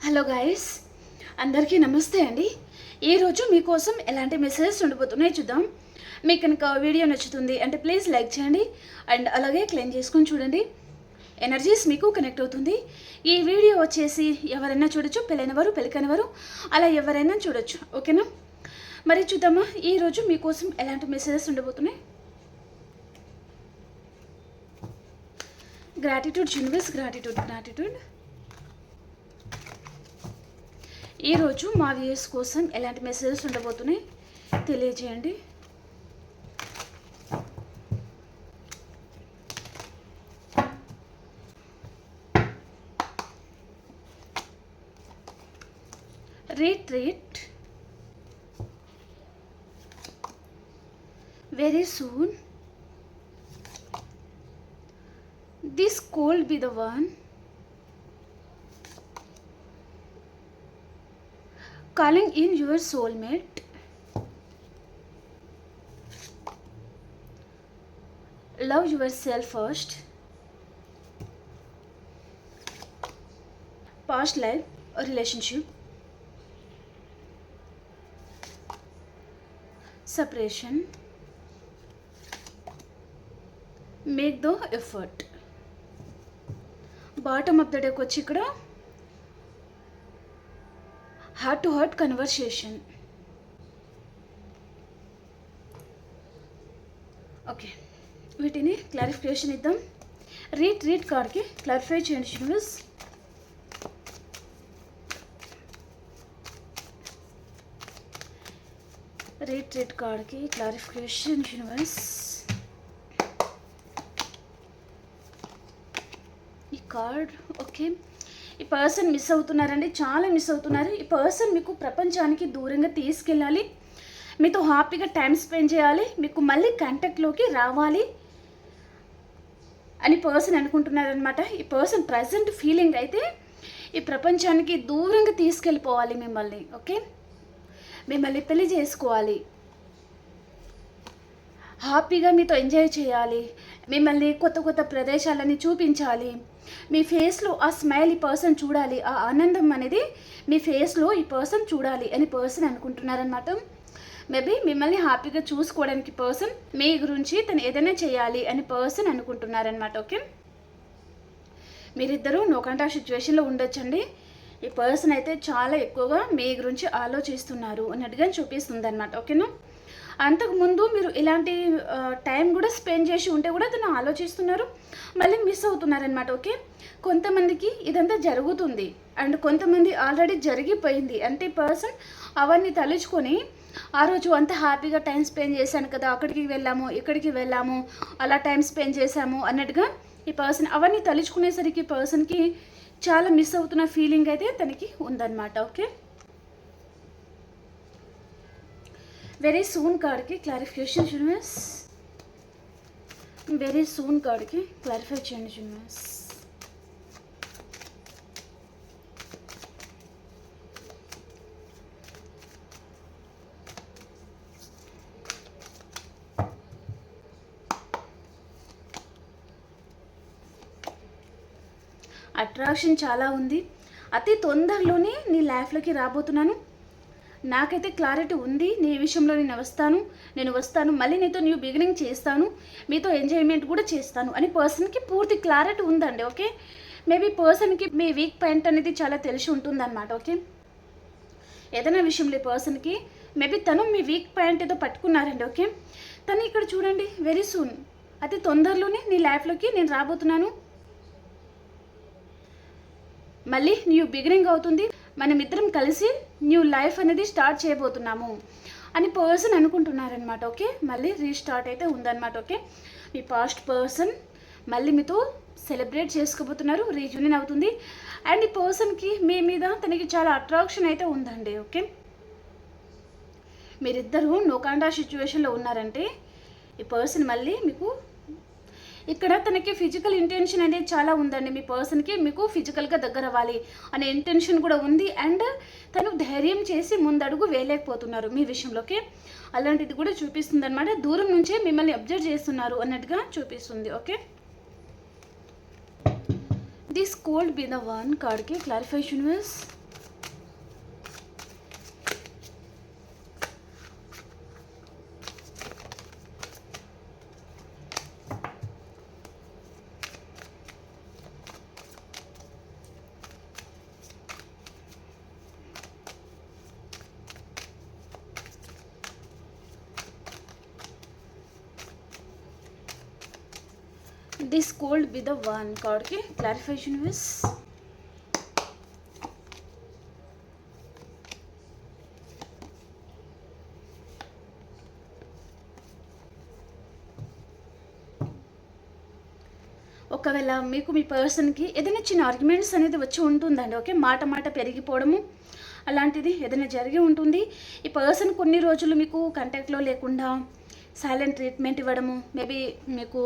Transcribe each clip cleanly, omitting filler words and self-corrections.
Hello guys, అందరికీ నమస్తే అండి. ఈరోజు మీకోసం ఎలాంటి మెసేజెస్ ఉండిపోతున్నాయి చూద్దాం. మీకు కనుక వీడియో నచ్చుతుంది అంటే ప్లీజ్ లైక్ చేయండి అండ్ అలాగే క్లెయిమ్ చేసుకొని చూడండి. ఎనర్జీస్ మీకు కనెక్ట్ అవుతుంది. ఈ వీడియో వచ్చేసి ఎవరైనా చూడొచ్చు, పెళ్ళైనవారు పెళ్ళికైనవారు అలా ఎవరైనా చూడొచ్చు. ఓకేనా? మరి చూద్దామా ఈరోజు మీకోసం ఎలాంటి మెసేజెస్ ఉండబోతున్నాయి. Gratitude universe, gratitude. ఈరోజు మా వ్యూయర్స్ కోసం ఎలాంటి మెసేజెస్ ఉండబోతున్నాయి తెలియజేయండి. Retreat very soon. This could be the one calling in your soulmate. Love yourself first. Past life or relationship. Separation. Make the effort. Bottom of the deck వచ్చి ఇక్కడ heart to heart conversation. Okay, వీటిని clarification ఇద్దాం. రీట్ కార్డ్కి clarify చేయండి universe. రీట్ కార్డ్కి clarification universe. ఈ card okay, ఈ person miss అవుతున్నారండి, చాలా మిస్ అవుతున్నారు. ఈ పర్సన్ మీకు ప్రపంచానికి దూరంగా తీసుకెళ్ళాలి, మీతో హ్యాపీగా టైం స్పెండ్ చేయాలి, మీకు మళ్ళీ కాంటాక్ట్లోకి రావాలి అని పర్సన్ అనుకుంటున్నారనమాట. ఈ పర్సన్ ప్రజెంట్ ఫీలింగ్ అయితే ఈ ప్రపంచానికి దూరంగా తీసుకెళ్ళిపోవాలి మిమ్మల్ని. ఓకే, మిమ్మల్ని పెళ్లి చేసుకోవాలి, హ్యాపీగా మీతో ఎంజాయ్ చేయాలి, మిమ్మల్ని కొత్త కొత్త ప్రదేశాలని చూపించాలి, మీ ఫేస్లో ఆ స్మైల్ ఈ పర్సన్ చూడాలి, ఆ ఆనందం అనేది మీ ఫేస్లో ఈ పర్సన్ చూడాలి అని పర్సన్ అనుకుంటున్నారనమాట. మేబీ మిమ్మల్ని హ్యాపీగా చూసుకోవడానికి పర్సన్ మీ గురించి తను ఏదైనా చేయాలి అని పర్సన్ అనుకుంటున్నారనమాట. ఓకే, మీరిద్దరూ నోకంటా సిచ్యువేషన్లో ఉండొచ్చండి. ఈ పర్సన్ అయితే చాలా ఎక్కువగా మీ గురించి ఆలోచిస్తున్నారు అన్నట్టుగా చూపిస్తుంది అనమాట. ఓకేనా? అంతకుముందు మీరు ఇలాంటి టైం కూడా స్పెండ్ చేసి ఉంటే కూడా తను ఆలోచిస్తున్నారు, మళ్ళీ మిస్ అవుతున్నారనమాట. ఓకే, కొంతమందికి ఇదంతా జరుగుతుంది అండ్ కొంతమంది ఆల్రెడీ జరిగిపోయింది. అంటే పర్సన్ అవన్నీ తలుచుకొని ఆ రోజు అంత హ్యాపీగా టైం స్పెండ్ చేశాను కదా, అక్కడికి వెళ్ళాము ఇక్కడికి వెళ్ళాము అలా టైం స్పెండ్ చేశాము అన్నట్టుగా ఈ పర్సన్ అవన్నీ తలుచుకునేసరికి పర్సన్కి చాలా మిస్ అవుతున్న ఫీలింగ్ అయితే తనకి ఉందన్నమాట. ఓకే, వెరీ సూన్ కార్డ్కి క్లారిఫికేషన్ యూనివర్స్. వెరీ సూన్ కార్డ్కి క్లారిఫై చేయండి యూనివర్స్. అట్రాక్షన్ చాలా ఉంది, అతి తొందరలోనే నీ లైఫ్లోకి రాబోతున్నాను, నాకైతే క్లారిటీ ఉంది, నీ విషయంలో నేను వస్తాను మళ్ళీ నీతో న్యూ బిగినింగ్ చేస్తాను, మీతో ఎంజాయ్మెంట్ కూడా చేస్తాను అని పర్సన్కి పూర్తి క్లారిటీ ఉందండి. ఓకే, మేబీ పర్సన్కి మీ వీక్ పాయింట్ అనేది చాలా తెలిసి ఉంటుందన్నమాట. ఓకే, ఏదైనా విషయంలో పర్సన్కి మేబీ తను మీ వీక్ పాయింట్ ఏదో పట్టుకున్నారండి. ఓకే, తను ఇక్కడ చూడండి, వెరీ సూన్ అతి తొందరలోనే నీ లైఫ్లోకి నేను రాబోతున్నాను, మళ్ళీ న్యూ బిగినింగ్ అవుతుంది, మనం ఇద్దరం కలిసి న్యూ లైఫ్ అనేది స్టార్ట్ చేయబోతున్నాము అని పర్సన్ అనుకుంటున్నారనమాట. ఓకే, మళ్ళీ రీస్టార్ట్ అయితే ఉందన్నమాట. ఓకే, మీ పాస్ట్ పర్సన్ మళ్ళీ మీతో సెలబ్రేట్ చేసుకోబోతున్నారు, రీయూనియన్ అవుతుంది అండ్ ఈ పర్సన్కి మీ మీద తనకి చాలా అట్రాక్షన్ అయితే ఉందండి. ఓకే, మీరిద్దరూ నోకాండా సిచ్యువేషన్లో ఉన్నారంటే ఈ పర్సన్ మళ్ళీ మీకు ఇక్కడ తనకి ఫిజికల్ ఇంటెన్షన్ అనేది చాలా ఉందండి. మీ పర్సన్కి మీకు ఫిజికల్గా దగ్గర అవ్వాలి అనే ఇంటెన్షన్ కూడా ఉంది అండ్ తను ధైర్యం చేసి ముందడుగు వేయలేకపోతున్నారు మీ విషయంలోకి. అలాంటిది కూడా చూపిస్తుంది అనమాట. దూరం నుంచే మిమ్మల్ని అబ్జర్వ్ చేస్తున్నారు అన్నట్టుగా చూపిస్తుంది. Okay, this could be the one కార్డ్కి clarify universe. This could be the one కార్డ్కి క్లారిఫికేషన్ విస్. ఒకవేళ మీకు మీ పర్సన్కి ఏదైనా చిన్న ఆర్గ్యుమెంట్స్ అనేది వచ్చి ఉంటుందండి. ఓకే, మాట మాట పెరిగిపోవడము అలాంటిది ఏదైనా జరిగి ఉంటుంది. ఈ పర్సన్ కొన్ని రోజులు మీకు కాంటాక్ట్లో లేకుండా సైలెంట్ ట్రీట్మెంట్ ఇవ్వడము, మేబీ మీకు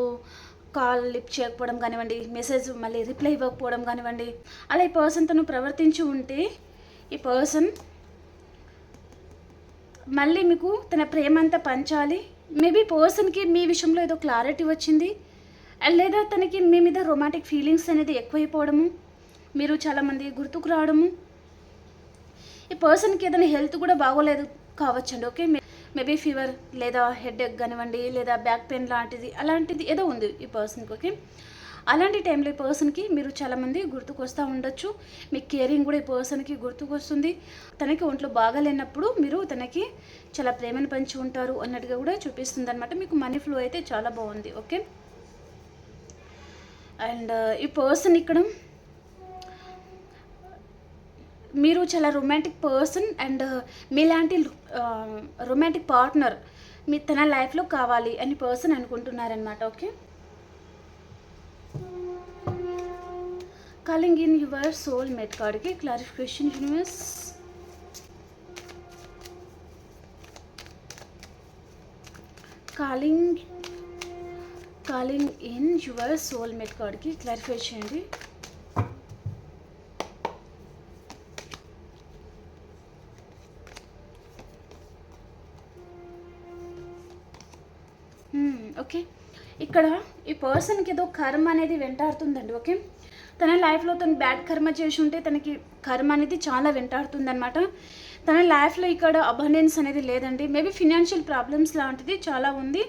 కాల్ లిఫ్ట్ చేయకపోవడం కానివ్వండి, మెసేజ్ మళ్ళీ రిప్లై ఇవ్వకపోవడం కానివ్వండి, అలా ఈ పర్సన్ తను ప్రవర్తించి ఉంటే ఈ పర్సన్ మళ్ళీ మీకు తన ప్రేమ అంతా పంచాలి. మేబీ పర్సన్కి మీ విషయంలో ఏదో క్లారిటీ వచ్చింది, లేదా తనకి మీ మీద రొమాంటిక్ ఫీలింగ్స్ అనేది ఎక్కువైపోవడము, మీరు చాలామంది గుర్తుకు రావడము. ఈ పర్సన్కి ఏదైనా హెల్త్ కూడా బాగోలేదు కావచ్చండి. ఓకే, మేబీ ఫీవర్ లేదా హెడేక్ కానివ్వండి, లేదా బ్యాక్ పెయిన్ అలాంటిది ఏదో ఉంది ఈ పర్సన్కి. ఓకే, అలాంటి టైంలో ఈ పర్సన్కి మీరు చాలామంది గుర్తుకు వస్తూ ఉండొచ్చు. మీ కేరింగ్ కూడా ఈ పర్సన్కి గుర్తుకు వస్తుంది. తనకి ఒంట్లో బాగాలేనప్పుడు మీరు తనకి చాలా ప్రేమను పంచి ఉంటారు అన్నట్టుగా కూడా చూపిస్తుంది అనమాట. మీకు మనీ ఫ్లో అయితే చాలా బాగుంది. ఓకే, అండ్ ఈ పర్సన్ ఇక్కడ మీరు చాలా రొమాంటిక్ పర్సన్ అండ్ మీలాంటి రొమాంటిక్ పార్ట్నర్ మీ తన లైఫ్లో కావాలి అని పర్సన్ అనుకుంటున్నారనమాట. Okay, calling in your soul mate కార్డ్కి clarification universe. Calling in your soulmate కార్డ్కి క్లారిఫై చేయండి. ఓకే, ఇక్కడ ఈ పర్సన్కి ఏదో కర్మ అనేది వెంటాడుతుందండి. ఓకే, తన లైఫ్లో తను బ్యాడ్ కర్మ చేసి ఉంటే తనకి కర్మ అనేది చాలా వెంటాడుతుంది అనమాట. తన లైఫ్లో ఇక్కడ అబండెన్స్ అనేది లేదండి. మేబీ ఫినాన్షియల్ ప్రాబ్లమ్స్ లాంటిది చాలా ఉంది.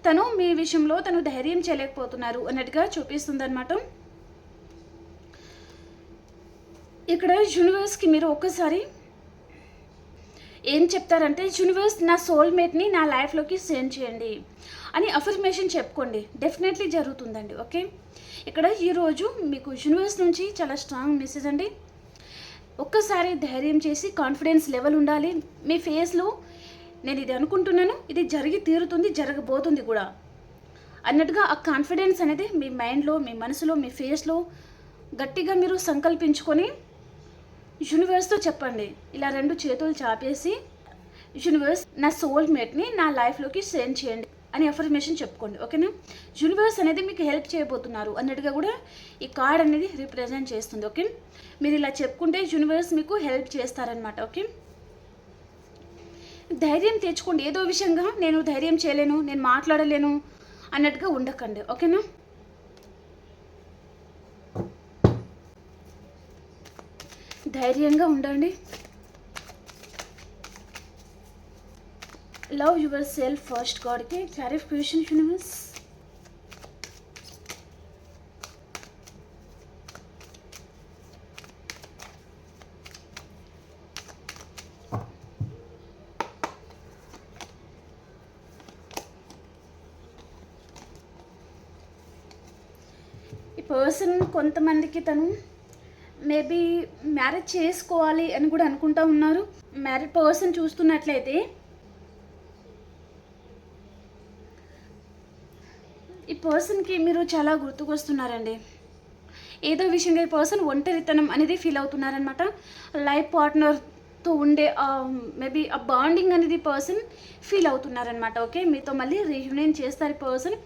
తను మీ విషయంలో తను ధైర్యం చేయలేకపోతున్నారు అన్నట్టుగా చూపిస్తుంది అనమాట. ఇక్కడ యూనివర్స్కి మీరు ఒక్కసారి ఏం చెప్తారంటే, యూనివర్స్ నా సోల్మేట్ని నా లైఫ్లోకి సెండ్ చేయండి అని అఫర్మేషన్ చెప్పుకోండి. డెఫినెట్లీ జరుగుతుందండి. ఓకే, ఇక్కడ ఈరోజు మీకు యూనివర్స్ నుంచి చాలా స్ట్రాంగ్ మెసేజ్ అండి. ఒక్కసారి ధైర్యం చేసి కాన్ఫిడెన్స్ లెవెల్ ఉండాలి. మీ ఫేస్లో నేను ఇది అనుకుంటున్నాను, ఇది జరిగి తీరుతుంది, జరగబోతుంది కూడా అన్నట్టుగా ఆ కాన్ఫిడెన్స్ అనేది మీ మైండ్లో, మీ మనసులో, మీ ఫేస్లో గట్టిగా మీరు సంకల్పించుకొని యూనివర్స్తో చెప్పండి. ఇలా 2 చేతులు చాపేసి యూనివర్స్ నా సోల్మేట్ని నా లైఫ్లోకి సెండ్ చేయండి అని అఫర్మేషన్ చెప్పుకోండి. ఓకేనా, యూనివర్స్ అనేది మీకు హెల్ప్ చేయబోతున్నారు అన్నట్టుగా కూడా ఈ కార్డ్ అనేది రిప్రజెంట్ చేస్తుంది. ఓకే, మీరు ఇలా చెప్పుకుంటే యూనివర్స్ మీకు హెల్ప్ చేస్తారనమాట. ఓకే, ధైర్యం తెచ్చుకోండి. ఏదో విషయంగా నేను ధైర్యం చేయలేను, నేను మాట్లాడలేను అన్నట్టుగా ఉండకండి. ఓకేనా, ధైర్యంగా ఉండండి. లవ్ యువర్ సెల్ఫ్ ఫస్ట్ కార్డ్కి క్లారిఫికేషన్ యూనివర్స్. ఈ పర్సన్ కొంతమందికి తను మేబీ మ్యారేజ్ చేసుకోవాలి అని కూడా అనుకుంటా ఉన్నారు. మ్యారీడ్ పర్సన్ చూస్తున్నట్లయితే ఈ పర్సన్కి మీరు చాలా గుర్తుకొస్తున్నారండి. ఏదో విషయంగా ఈ పర్సన్ ఒంటరితనం అనేది ఫీల్ అవుతున్నారనమాట. లైఫ్ పార్ట్నర్తో ఉండే మేబీ ఆ బాండింగ్ అనేది పర్సన్ ఫీల్ అవుతున్నారనమాట. ఓకే, మీతో మళ్ళీ రీయూనియన్ చేస్తారు ఈ పర్సన్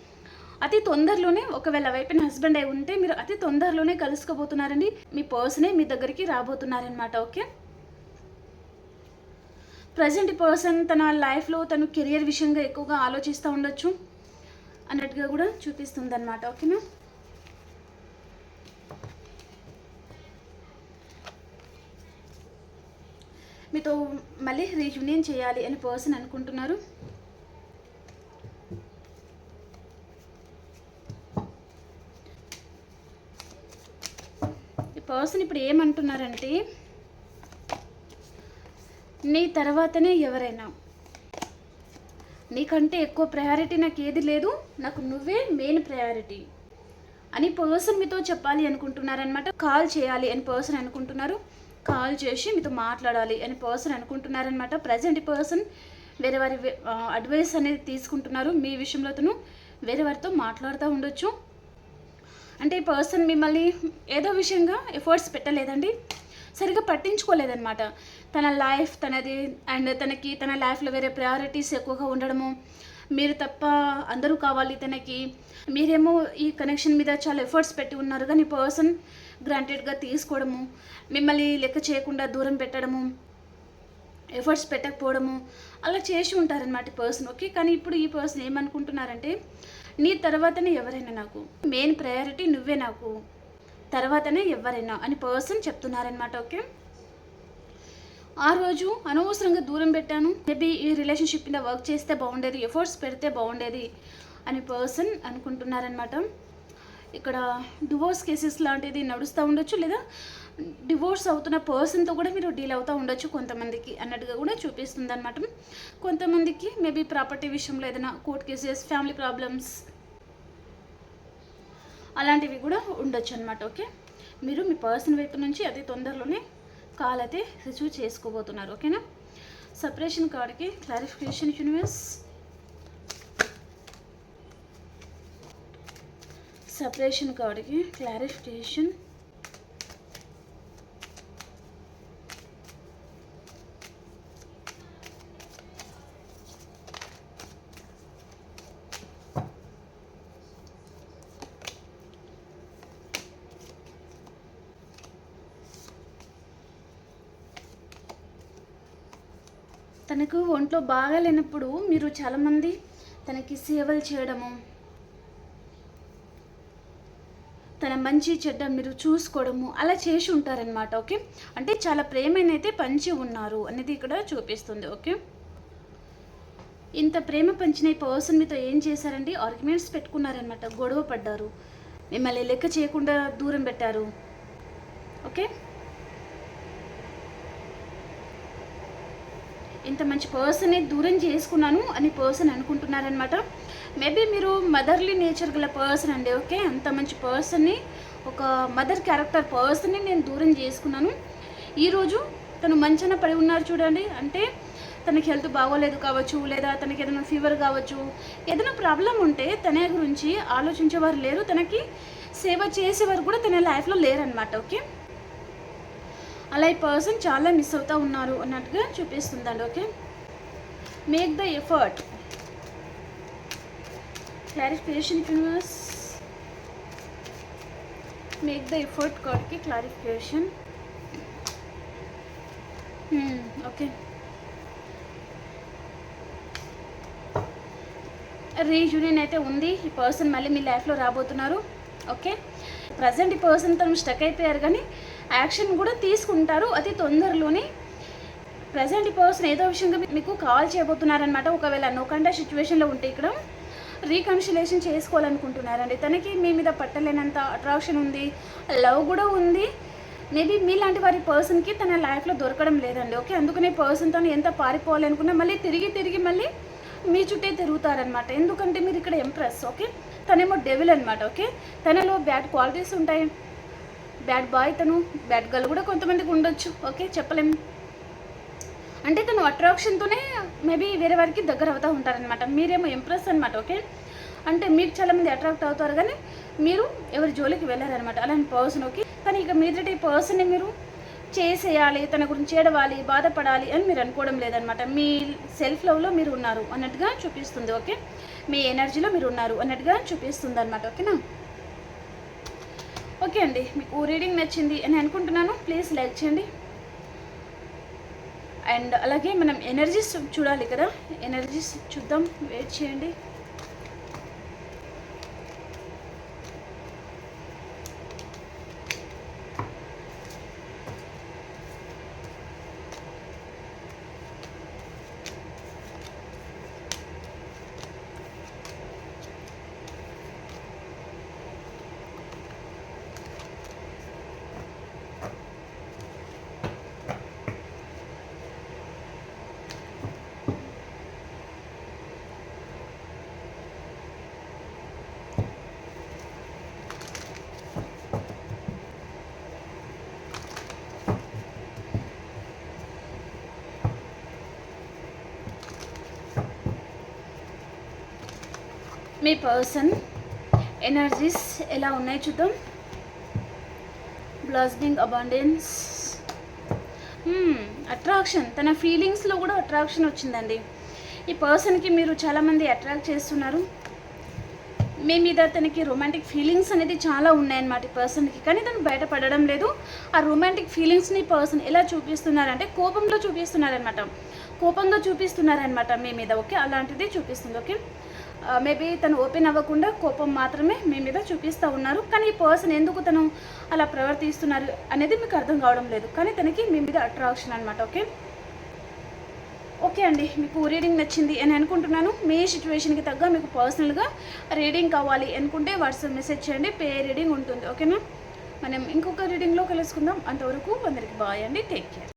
అతి తొందరలోనే. ఒకవేళ వైపున హస్బెండ్ అయి ఉంటే మీరు అతి తొందరలోనే కలుసుకోబోతున్నారండి. మీ పర్సనే మీ దగ్గరికి రాబోతున్నారనమాట. ఓకే, ప్రజెంట్ పర్సన్ తన లైఫ్లో తను కెరియర్ విషయంగా ఎక్కువగా ఆలోచిస్తూ ఉండొచ్చు అన్నట్టుగా కూడా చూపిస్తుంది అనమాట. ఓకేనా, మీతో మళ్ళీ రీయూనియన్ చేయాలి అని పర్సన్ అనుకుంటున్నారు. ఈ పర్సన్ ఇప్పుడు ఏమంటున్నారంటే, నీ తర్వాతనే ఎవరైనా, నీకంటే ఎక్కువ ప్రయారిటీ నాకు ఏది లేదు, నాకు నువ్వే మెయిన్ ప్రయారిటీ అని పర్సన్ మీతో చెప్పాలి అనుకుంటున్నారనమాట. కాల్ చేయాలి అని పర్సన్ అనుకుంటున్నారు, కాల్ చేసి మీతో మాట్లాడాలి అని పర్సన్ అనుకుంటున్నారనమాట. ప్రజెంట్ ఈ పర్సన్ వేరే వారి అడ్వైస్ అనేది తీసుకుంటున్నారు. మీ విషయంలో తను వేరే వారితో మాట్లాడుతూ ఉండొచ్చు. అంటే ఈ పర్సన్ మిమ్మల్ని ఏదో విషయంగా ఎఫర్ట్స్ పెట్టలేదండి, సరిగ్గా పట్టించుకోలేదన్నమాట. తన లైఫ్ తనది అండ్ తనకి తన లైఫ్లో వేరే ప్రయారిటీస్ ఎక్కువగా ఉండడము, మీరు తప్ప అందరూ కావాలి తనకి, మీరేమో ఈ కనెక్షన్ మీద చాలా ఎఫర్ట్స్ పెట్టి ఉన్నారు కానీ పర్సన్ గ్రాంటెడ్గా తీసుకోవడము, మిమ్మల్ని లెక్క చేయకుండా దూరం పెట్టడము, ఎఫర్ట్స్ పెట్టకపోవడము అలా చేసి ఉంటారనమాట పర్సన్. ఓకే, కానీ ఇప్పుడు ఈ పర్సన్ ఏమనుకుంటున్నారంటే నీ తర్వాతనే ఎవరైనా, నాకు మెయిన్ ప్రయారిటీ నువ్వే, నాకు తర్వాతనే ఎవరైనా అని పర్సన్ చెప్తున్నారనమాట. ఓకే, ఆ రోజు అనవసరంగా దూరం పెట్టాను, మేబీ ఈ రిలేషన్షిప్ మీద వర్క్ చేస్తే బాగుండేది, ఎఫర్ట్స్ పెడితే బాగుండేది అని పర్సన్ అనుకుంటున్నారనమాట. ఇక్కడ డివోర్స్ కేసెస్ లాంటిది నడుస్తూ ఉండొచ్చు, లేదా డివోర్స్ అవుతున్న పర్సన్తో కూడా మీరు డీల్ అవుతూ ఉండొచ్చు కొంతమందికి అన్నట్టుగా కూడా చూపిస్తుంది అనమాట. కొంతమందికి మేబీ ప్రాపర్టీ విషయంలో ఏదైనా కోర్ట్ కేసెస్, ఫ్యామిలీ ప్రాబ్లమ్స్ అలాంటివి కూడా ఉండొచ్చు అనమాట. ఓకే, మీరు మీ పర్సన్ వైపు నుంచి అతి తొందరలోనే కాల్ అయితే రిసీవ్ చేసుకోబోతున్నారు. ఓకేనా. సపరేషన్ కార్డ్కి క్లారిఫికేషన్ యూనివర్స్, సపరేషన్ కార్డ్కి క్లారిఫికేషన్, తనకు ఒంట్లో బాగాలేనప్పుడు మీరు చాలామంది తనకి సేవలు చేయడము, తన మంచి చెడ్డ మీరు చూసుకోవడము అలా చేసి ఉంటారనమాట. ఓకే, అంటే చాలా ప్రేమనైతే పంచి ఉన్నారు అనేది ఇక్కడ చూపిస్తుంది. ఓకే, ఇంత ప్రేమ పంచిన ఈ పర్సన్ మీతో ఏం చేశారండి, ఆర్గ్యుమెంట్స్ పెట్టుకున్నారనమాట, గొడవ పడ్డారు, మిమ్మల్ని లెక్క చేయకుండా దూరం పెట్టారు. ఓకే, ఇంత మంచి పర్సన్ని దూరం చేసుకున్నాను అని పర్సన్ అనుకుంటున్నారనమాట. మేబీ మీరు మదర్లీ నేచర్ గల పర్సన్ అండి. ఓకే, అంత మంచి పర్సన్ని, ఒక మదర్ క్యారెక్టర్ పర్సన్ని నేను దూరం చేసుకున్నాను. ఈరోజు తను మంచాన పడి ఉన్నారు చూడండి, అంటే తనకి హెల్త్ బాగోలేదు కావచ్చు, లేదా తనకి ఏదైనా ఫీవర్ కావచ్చు, ఏదైనా ప్రాబ్లం ఉంటే తన గురించి ఆలోచించేవారు లేరు, తనకి సేవ చేసేవారు కూడా తన లైఫ్లో లేరనమాట. ఓకే, అలా ఈ పర్సన్ చాలా మిస్ అవుతూ ఉన్నారు అన్నట్టుగా చూపిస్తుందండి. Okay, make the effort, clarification universe, make the effort కార్డ్కి క్లారిఫికేషన్. ఓకే, రీయూనియన్ అయితే ఉంది, ఈ పర్సన్ మళ్ళీ మీ లైఫ్లో రాబోతున్నారు. ఓకే, ప్రజెంట్ ఈ పర్సన్ తను స్టక్ అయిపోయారు కానీ యాక్షన్ కూడా తీసుకుంటారు అతి తొందరలోనే. ప్రజెంట్ ఈ పర్సన్ ఏదో విషయంగా మీకు కాల్ చేయబోతున్నారనమాట. ఒకవేళ నో కాంటాక్ట్ సిచ్యువేషన్లో ఉంటే ఇక్కడ రీకన్సిలేషన్ చేసుకోవాలనుకుంటున్నారండి. తనకి మీ మీద పట్టలేనంత అట్రాక్షన్ ఉంది, లవ్ కూడా ఉంది. మేబీ మీలాంటి వారి పర్సన్కి తన లైఫ్లో దొరకడం లేదండి. ఓకే, అందుకనే పర్సన్ తను ఎంత పారిపోవాలనుకున్నా మళ్ళీ తిరిగి మళ్ళీ మీ చుట్టే తిరుగుతారనమాట. ఎందుకంటే మీరు ఇక్కడ ఎంప్రెస్. ఓకే, తనేమో డెవిల్ అనమాట. ఓకే, తనలో బ్యాడ్ క్వాలిటీస్ ఉంటాయి, బ్యాడ్ బాయ్, తను బ్యాడ్ గర్ల్ కూడా కొంతమందికి ఉండొచ్చు. ఓకే, చెప్పలేము. అంటే తను అట్రాక్షన్తోనే మేబీ వేరే వారికి దగ్గర అవుతూ ఉంటారనమాట. మీరేమో ఎంప్రెస్ అనమాట. ఓకే, అంటే మీకు చాలామంది అట్రాక్ట్ అవుతారు కానీ మీరు ఎవరి జోలికి వెళ్ళారనమాట అలాంటి పర్సన్. ఓకే, కానీ ఇక మీదట ఈ పర్సన్ని మీరు చేసేయాలి, తన గురించి ఏడవాలి, బాధపడాలి అని మీరు అనుకోవడం లేదనమాట. మీ సెల్ఫ్ లవ్లో మీరు ఉన్నారు అన్నట్టుగా చూపిస్తుంది. ఓకే, మీ ఎనర్జీలో మీరు ఉన్నారు అన్నట్టుగా చూపిస్తుంది అనమాట. ఓకేనా. ఓకే అండి, మీకు రీడింగ్ నచ్చింది అని అనుకుంటున్నాను. ప్లీజ్ లైక్ చేయండి. అండ్ అలాగే మనం ఎనర్జీస్ చూడాలి కదా, ఎనర్జీస్ చూద్దాం, వెయిట్ చేయండి. మీ పర్సన్ ఎనర్జీస్ ఎలా ఉన్నాయి చూద్దాం. బ్లాస్మింగ్ అబాండెన్స్, అట్రాక్షన్, తన ఫీలింగ్స్లో కూడా అట్రాక్షన్ వచ్చిందండి. ఈ పర్సన్కి మీరు చాలామంది అట్రాక్ట్ చేస్తున్నారు. మీ మీద తనకి రొమాంటిక్ ఫీలింగ్స్ అనేది చాలా ఉన్నాయన్నమాట ఈ పర్సన్కి, కానీ తను బయటపడడం లేదు. ఆ రొమాంటిక్ ఫీలింగ్స్ని పర్సన్ ఎలా చూపిస్తున్నారంటే కోపంలో చూపిస్తున్నారనమాట, కోపంగా చూపిస్తున్నారనమాట మీ మీద. ఓకే, అలాంటిది చూపిస్తుంది. ఓకే, మేబీ తను ఓపెన్ అవ్వకుండా కోపం మాత్రమే మీ మీద చూపిస్తూ ఉన్నారు. కానీ ఈ పర్సన్ ఎందుకు తను అలా ప్రవర్తిస్తున్నారు అనేది మీకు అర్థం కావడం లేదు, కానీ తనకి మీ మీద అట్రాక్షన్ అనమాట. ఓకే ఓకే అండి, మీకు రీడింగ్ నచ్చింది అని అనుకుంటున్నాను. మీ సిచ్యువేషన్కి తగ్గ మీకు పర్సనల్గా రీడింగ్ కావాలి అనుకుంటే వాట్సాప్ మెసేజ్ చేయండి, పే రీడింగ్ ఉంటుంది. ఓకేనా, మనం ఇంకొక రీడింగ్లో కలుసుకుందాం. అంతవరకు అందరికి బాయ్ అండి, టేక్ కేర్.